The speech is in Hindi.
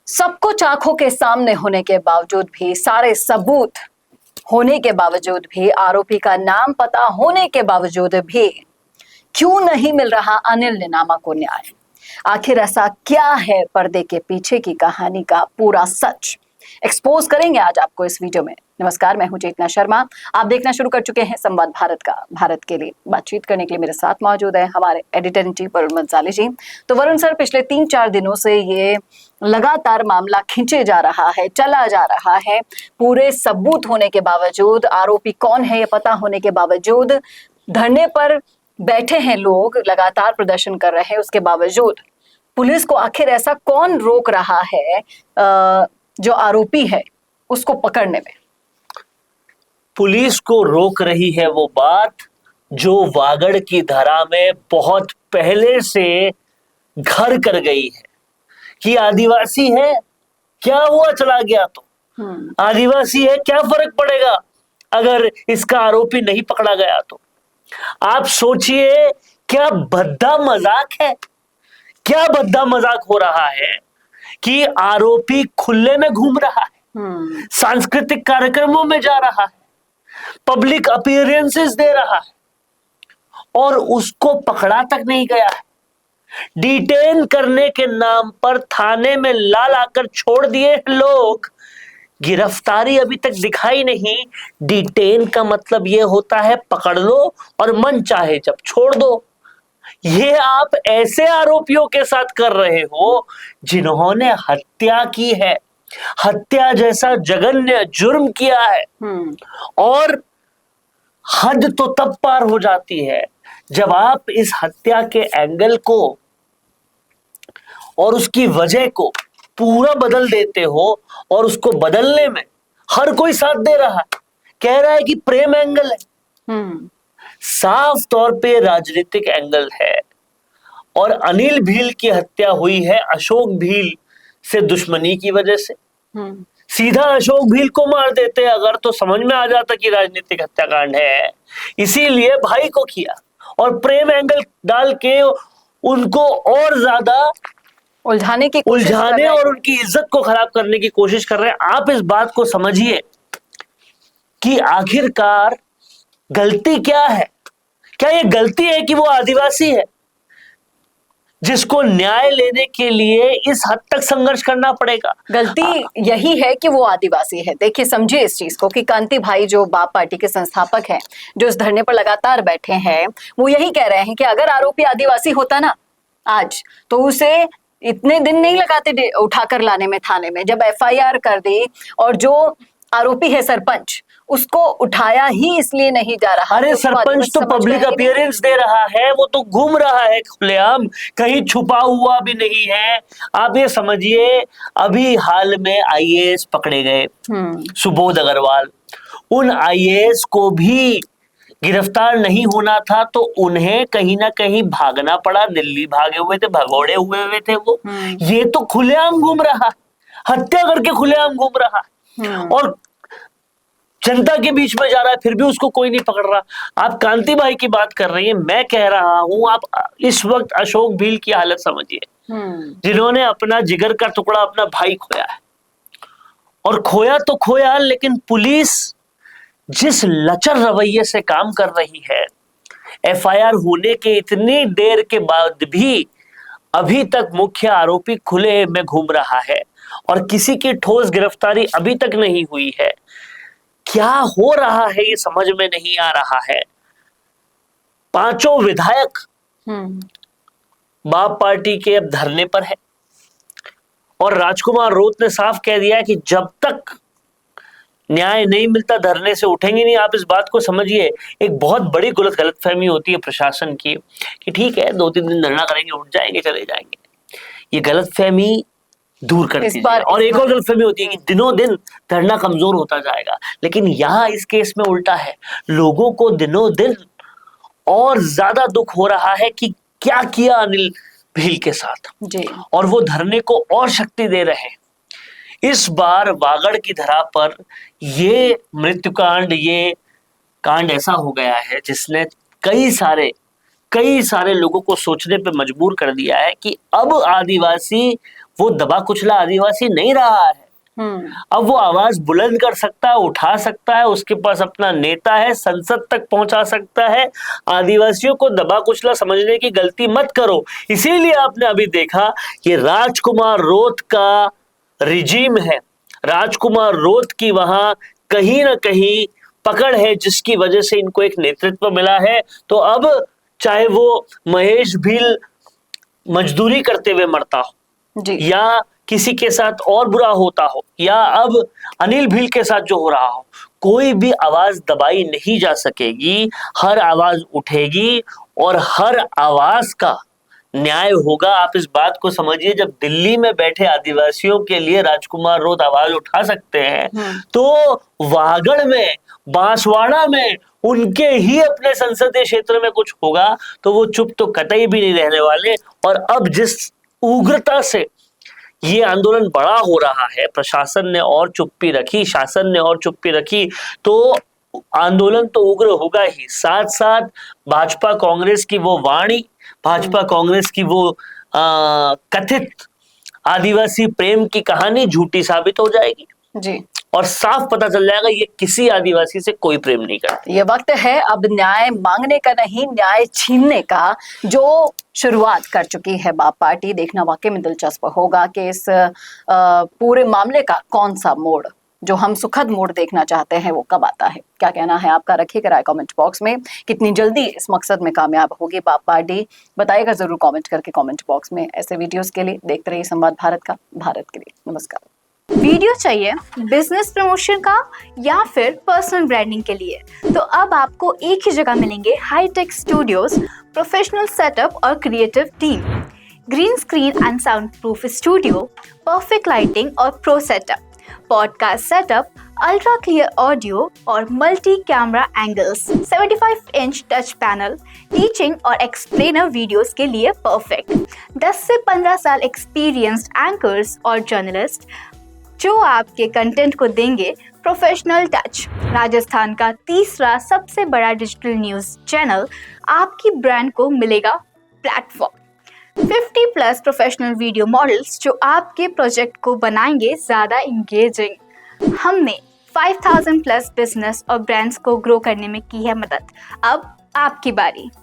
सब कुछ आंखों के सामने होने के बावजूद भी, सारे सबूत होने के बावजूद भी, आरोपी का नाम पता होने के बावजूद भी क्यों नहीं मिल रहा अनिल निनामा को न्याय? आखिर ऐसा क्या है पर्दे के पीछे की कहानी का पूरा सच एक्सपोज करेंगे आज आपको इस वीडियो में। नमस्कार, मैं हूं चेतना शर्मा। आप देखना शुरू कर चुके हैं संवाद भारत का। भारत के लिए बातचीत करने के लिए मेरे साथ मौजूद है हमारे एडिटर इन चीफ वरुण मंसाली जी। तो वरुण सर, पिछले 3-4 दिनों से ये लगातार मामला खींचे जा रहा है, चला जा रहा है। पूरे सबूत होने के बावजूद, आरोपी कौन है ये पता होने के बावजूद, धरने पर बैठे हैं लोग, लगातार प्रदर्शन कर रहे हैं, उसके बावजूद पुलिस को आखिर ऐसा कौन रोक रहा है जो आरोपी है उसको पकड़ने में? पुलिस को रोक रही है वो बात जो वागड़ की धरा में बहुत पहले से घर कर गई है कि आदिवासी है, क्या हुआ, चला गया तो आदिवासी है, क्या फर्क पड़ेगा अगर इसका आरोपी नहीं पकड़ा गया तो। आप सोचिए, क्या भद्दा मजाक है, क्या भद्दा मजाक हो रहा है कि आरोपी खुले में घूम रहा है, सांस्कृतिक कार्यक्रमों में जा रहा है, पब्लिक अपीयरेंसेस दे रहा है और उसको पकड़ा तक नहीं गया है। डिटेन करने के नाम पर थाने में ला लाकर छोड़ दिए लोग, गिरफ्तारी अभी तक दिखाई नहीं। डिटेन का मतलब यह होता है पकड़ लो और मन चाहे जब छोड़ दो। ये आप ऐसे आरोपियों के साथ कर रहे हो जिन्होंने हत्या की है, हत्या जैसा जघन्य जुर्म किया है। और हद तो तब पार हो जाती है जब आप इस हत्या के एंगल को और उसकी वजह को पूरा बदल देते हो और उसको बदलने में हर कोई साथ दे रहा है, कह रहा है कि प्रेम एंगल है। साफ तौर पे राजनीतिक एंगल है। और अनिल भील की हत्या हुई है अशोक भील से दुश्मनी की वजह से। सीधा अशोक भील को मार देते अगर तो समझ में आ जाता कि राजनीतिक हत्याकांड है, इसीलिए भाई को किया और प्रेम एंगल डाल के उनको और ज्यादा उलझाने और उनकी इज्जत को खराब करने की कोशिश कर रहे हैं। आप इस बात को समझिए कि आखिरकार गलती क्या है। क्या ये गलती है कि वो आदिवासी है जिसको न्याय लेने के लिए इस हद तक संघर्ष करना पड़ेगा? गलती यही है कि वो आदिवासी है। देखिए, समझिए इस चीज को कि कांति भाई जो बाप पार्टी के संस्थापक हैं, जो इस धरने पर लगातार बैठे हैं, वो यही कह रहे हैं कि अगर आरोपी आदिवासी होता ना आज, तो उसे इतने दिन नहीं लगाते उठाकर लाने में थाने में। जब एफआईआर कर दी और जो आरोपी है सरपंच, उसको उठाया ही इसलिए नहीं जा रहा। अरे सरपंच तो पब्लिक अपीयरेंस दे रहा है, वो तो घूम रहा है खुलेआम, कहीं छुपा हुआ भी नहीं है। आप ये समझिए, अभी हाल में आईएएस पकड़े गए, सुबोध अग्रवाल। उन आईएएस को भी गिरफ्तार नहीं होना था तो उन्हें कहीं ना कहीं भागना पड़ा। दिल्ली भागे हुए थे, भगोड़े हुए थे वो। ये तो खुलेआम घूम रहा, हत्या करके खुलेआम घूम रहा और जनता के बीच में जा रहा है, फिर भी उसको कोई नहीं पकड़ रहा। आप कांति भाई की बात कर रही हैं, मैं कह रहा हूं आप इस वक्त अशोक भील की हालत समझिए, जिन्होंने अपना जिगर का टुकड़ा, अपना भाई खोया है। और खोया तो खोया, लेकिन पुलिस जिस लचर रवैये से काम कर रही है, एफआईआर होने के इतनी देर के बाद भी अभी तक मुख्य आरोपी खुले में घूम रहा है और किसी की ठोस गिरफ्तारी अभी तक नहीं हुई है। क्या हो रहा है ये समझ में नहीं आ रहा है। पांचों विधायक बाप पार्टी के अब धरने पर है और राजकुमार रोत ने साफ कह दिया कि जब तक न्याय नहीं मिलता धरने से उठेंगे नहीं। आप इस बात को समझिए, एक बहुत बड़ी गलतफहमी होती है प्रशासन की कि ठीक है 2-3 दिन धरना करेंगे, उठ जाएंगे, चले जाएंगे। ये गलतफहमी दूर कर दीजिए। और एक और गलतफहमी होती है कि दिनों दिन धरना कमजोर होता जाएगा, लेकिन यहां इस केस में उल्टा है। लोगों को दिनों दिन और ज्यादा दुख हो रहा है कि क्या किया अनिल भील के साथ जी। और वो धरने को और शक्ति दे रहे हैं। इस बार वागड़ की धरा पर ये मृत्युकांड, ये कांड ऐसा हो गया है जिसने कई सारे लोगों को सोचने पे मजबूर कर दिया है कि अब आदिवासी वो दबा कुचला आदिवासी नहीं रहा है। अब वो आवाज बुलंद कर सकता है, उठा सकता है, उसके पास अपना नेता है, संसद तक पहुंचा सकता है। आदिवासियों को दबा कुचला समझने की गलती मत करो। इसीलिए आपने अभी देखा कि राजकुमार रोत का रिजीम है, राजकुमार रोत की वहां कहीं ना कहीं पकड़ है, जिसकी वजह से इनको एक नेतृत्व मिला है। तो अब चाहे वो महेश भील मजदूरी करते हुए मरता हो जी। या किसी के साथ और बुरा होता हो, या अब अनिल भील के साथ जो हो रहा हो, कोई भी आवाज दबाई नहीं जा सकेगी। हर आवाज उठेगी और हर आवाज का न्याय होगा। आप इस बात को समझिए, जब दिल्ली में बैठे आदिवासियों के लिए राजकुमार रोत आवाज उठा सकते हैं, तो वागड़ में, बांसवाड़ा में उनके ही अपने संसदीय क्षेत्र में कुछ होगा तो वो चुप तो कतई भी नहीं रहने वाले। और अब जिस उग्रता से ये आंदोलन बड़ा हो रहा है, प्रशासन ने और चुप्पी रखी, शासन ने और चुप्पी रखी, तो आंदोलन तो उग्र होगा ही। साथ साथ भाजपा कांग्रेस की वो वाणी, भाजपा कांग्रेस की वो कथित आदिवासी प्रेम की कहानी झूठी साबित हो जाएगी जी। और साफ पता चल जाएगा ये किसी आदिवासी से कोई प्रेम नहीं करती। ये वक्त है अब न्याय मांगने का नहीं, न्याय छीनने का, जो शुरुआत कर चुकी है बाप पार्टी। देखना वाकई में दिलचस्प होगा कि इस पूरे मामले का कौन सा मोड़, जो हम सुखद मोड़ देखना चाहते हैं, वो कब आता है। क्या कहना है आपका, रखिएगा राय कमेंट बॉक्स में। कितनी जल्दी इस मकसद में कामयाब होगी बाप पार्टी, बताइएगा जरूर कमेंट करके कमेंट बॉक्स में। ऐसे वीडियोस के लिए देखते रहिए संवाद भारत का, भारत के लिए। नमस्कार। वीडियो चाहिए बिजनेस प्रमोशन का या फिर पर्सनल ब्रांडिंग के लिए, तो अब आपको एक ही जगह मिलेंगे हाईटेक स्टूडियोज, प्रोफेशनल सेटअप और creative team, green screen and sound proof studio, perfect lighting और pro setup, podcast setup, ultra clear audio और multi camera angles, 75 inch touch panel, teaching और एक्सप्लेनर वीडियोस के लिए परफेक्ट, 10 से 15 साल एक्सपीरियंस्ड एंकर्स और जर्नलिस्ट जो आपके कंटेंट को देंगे प्रोफेशनल टच। राजस्थान का तीसरा सबसे बड़ा डिजिटल न्यूज़ चैनल आपकी ब्रांड को मिलेगा प्लेटफॉर्म। 50+ प्रोफेशनल वीडियो मॉडल्स जो आपके प्रोजेक्ट को बनाएंगे ज़्यादा इंगेजिंग। हमने 5000+ बिजनेस और ब्रांड्स को ग्रो करने में की है मदद। अब आपकी बारी।